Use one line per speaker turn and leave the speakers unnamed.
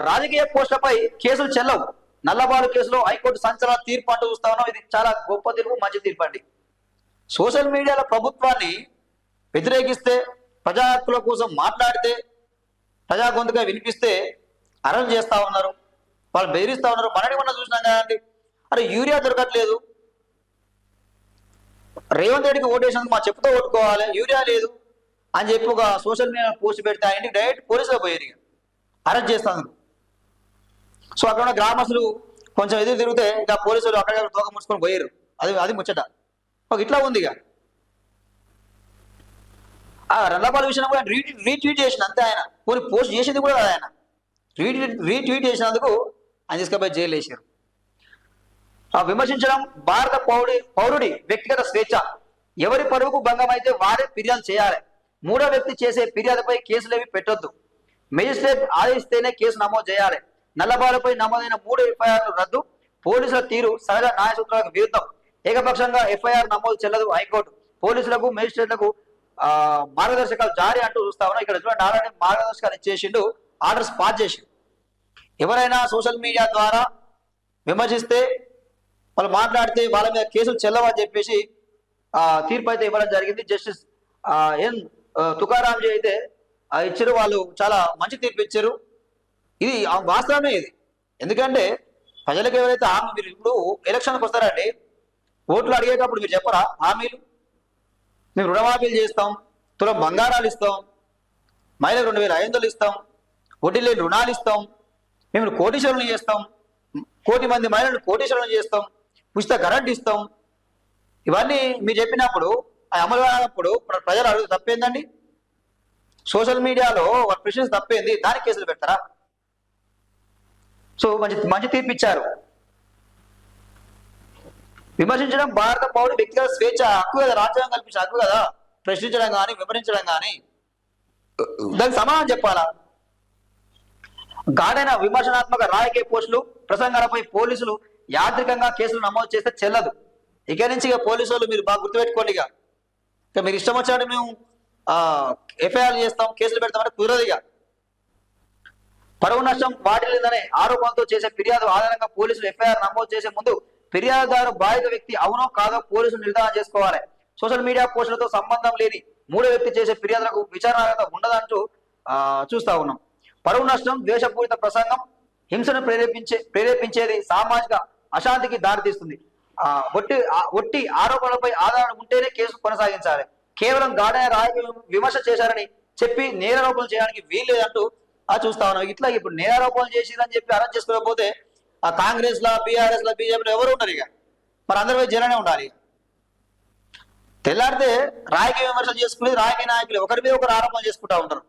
రాజకీయ పోస్టులపై కేసులు చెల్లవు. నల్లబాలు కేసులో హైకోర్టు సంచలన తీర్పు అంటూ చూస్తా ఉన్నాం. ఇది చాలా గొప్ప తీర్పు, మంచి తీర్పు అండి. సోషల్ మీడియాలో ప్రభుత్వాన్ని వ్యతిరేకిస్తే, ప్రజా హక్కుల కోసం మాట్లాడితే, ప్రజా గొంతుగా వినిపిస్తే అరెస్ట్ చేస్తా ఉన్నారు, వాళ్ళు బెదిరిస్తా ఉన్నారు. మనని మొన్న చూసినాం కదండి, అరే యూరియా దొరకట్లేదు, రేవంత్ రెడ్డికి ఓటేసినందుకు మా చెప్పుతో ఓటుకోవాలి, యూరియా లేదు అని చెప్పి ఒక సోషల్ మీడియా పోస్ట్ పెడితే ఆ ఇంటికి డైరెక్ట్ పోలీసులు పోయేది అరెస్ట్ చేస్తాను. సో అక్కడ ఉన్న గ్రామస్తులు కొంచెం ఎదురు తిరిగితే ఇక పోలీసులు అక్కడ తోక ముడుచుకొని పోయారు. అది ముచ్చట. ఒక ఇట్లా ఉంది. ఇక ఆ రంగపాల విషయం కూడా రీట్వీట్ చేసిన అంతే. ఆయన కొన్ని పోస్ట్ చేసింది కూడా ఆయన రీట్వీట్ చేసినందుకు ఆయన తీసుకుపోయి జైలు వేసారు. విమర్శించడం భారత పౌరుడి వ్యక్తిగత స్వేచ్ఛ. ఎవరి పరువుకు భంగం అయితే వారే ఫిర్యాదు చేయాలి. మూడో వ్యక్తి చేసే ఫిర్యాదుపై కేసులేవి పెట్టొద్దు. మెజిస్ట్రేట్ ఆదేశిస్తేనే కేసు నమోదు చేయాలి. నల్లబాలుపై నమోదైన 3 ఎఫ్ఐఆర్లు రద్దు. పోలీసుల తీరు సహజ న్యాయ సూత్రాలకు విరుద్ధం. ఏకపక్షంగా ఎఫ్ఐఆర్ నమోదు చెల్లదు హైకోర్టు. పోలీసులకు మెజిస్ట్రేట్లకు మార్గదర్శకాలు జారీ అంటూ చూస్తా ఉన్నాం. ఇక్కడ చూడండి, ఆల్రెడీ మార్గదర్శకాలు ఇచ్చేసిండు, ఆర్డర్స్ పాస్ చేసిండు. ఎవరైనా సోషల్ మీడియా ద్వారా విమర్శిస్తే, వాళ్ళు మాట్లాడితే వాళ్ళ మీద కేసులు చెల్లవని చెప్పేసి తీర్పు అయితే ఇవ్వడం జరిగింది. జస్టిస్ ఎన్ తుకారాంజీ అయితే ఇచ్చారు. వాళ్ళు చాలా మంచి తీర్పు ఇచ్చారు. ఇది వాస్తవమే. ఇది ఎందుకంటే ప్రజలకు ఎవరైతే హామీ, మీరు ఇప్పుడు ఎలక్షన్కి వస్తారండి, ఓట్లు అడిగేటప్పుడు మీరు చెప్పరా హామీలు? మేము రుణమాఫీలు చేస్తాం, తులం బంగారాలు ఇస్తాం, మహిళలకు 2500 ఇస్తాం, వడ్డీ లేని రుణాలు ఇస్తాం, మేము కోటీశ్వరులను చేస్తాం, 1 కోటి మంది మహిళలను కోటీశ్వరులను చేస్తాం, ఉచిత కరెంట్ ఇస్తాం. ఇవన్నీ మీరు చెప్పినప్పుడు అమలు కానప్పుడు ప్రజలు అడుగు తప్పేందండి? సోషల్ మీడియాలో వాళ్ళ ప్రెషన్స్ తప్పేంది? దానికి కేసులు పెడతారా? సో మంచి తీర్పు ఇచ్చారు. విమర్శించడం భారత పౌరుడు వ్యక్తిగత స్వేచ్ఛ, హక్కు కదా, రాజ్యాంగం కల్పించే హక్కు కదా, ప్రశ్నించడం కానీ విమర్శించడం కానీ. దానికి సమాధానం చెప్పాలా? గాడైన విమర్శనాత్మక రాజకీయ పోస్టులు, ప్రసంగాలపై పోలీసులు యాంత్రికంగా కేసులు నమోదు చేస్తే చెల్లదు. ఇక నుంచి ఇక పోలీసు వాళ్ళు మీరు బాగా గుర్తుపెట్టుకోండి. ఇక మీరు ఇష్టం వచ్చినట్టు మేము ఎఫ్ఐఆర్ చేస్తాం, కేసులు పెడతామంటే కుదరదు. ఇక పరువు నష్టం వాటిల్లిందనే ఆరోపణలతో చేసే ఫిర్యాదు ఆధారంగా పోలీసులు ఎఫ్ఐఆర్ నమోదు చేసే ముందు ఫిర్యాదుదారు బాధిత వ్యక్తి అవునో కాదో పోలీసులు నిర్ధారణ చేసుకోవాలి. సోషల్ మీడియా పోస్టులతో సంబంధం లేని 3వ వ్యక్తి చేసే ఫిర్యాదులకు విచారణ ఉండదంటూ చూస్తా ఉన్నాం. పరువు నష్టం, ద్వేషపూరిత ప్రసంగం, హింసను ప్రేరేపించేది సామాజిక అశాంతికి దారితీస్తుంది. ఒట్టి ఆరోపణలపై ఆధారం ఉంటేనే కేసు కొనసాగించాలి. కేవలం గాడైన రాజకీయ విమర్శ చేశారని చెప్పి నేరారోపణలు చేయడానికి వీల్లేదంటూ చూస్తా ఉన్నాం. ఇట్లా ఇప్పుడు నేరారోపణలు చేసిరని చెప్పి అరెస్ట్ చేసుకోకపోతే కాంగ్రెస్ లా, బీఆర్ఎస్ లా, బీజేపీలో ఎవరు ఉన్నారు? ఇక మరి అందరి వైపు జననే ఉండాలి. తెల్లారితే రాజకీయ విమర్శలు చేసుకునేది రాజకీయ నాయకులు ఒకరి మీద ఒకరు ఆరోపణలు చేసుకుంటా ఉంటారు.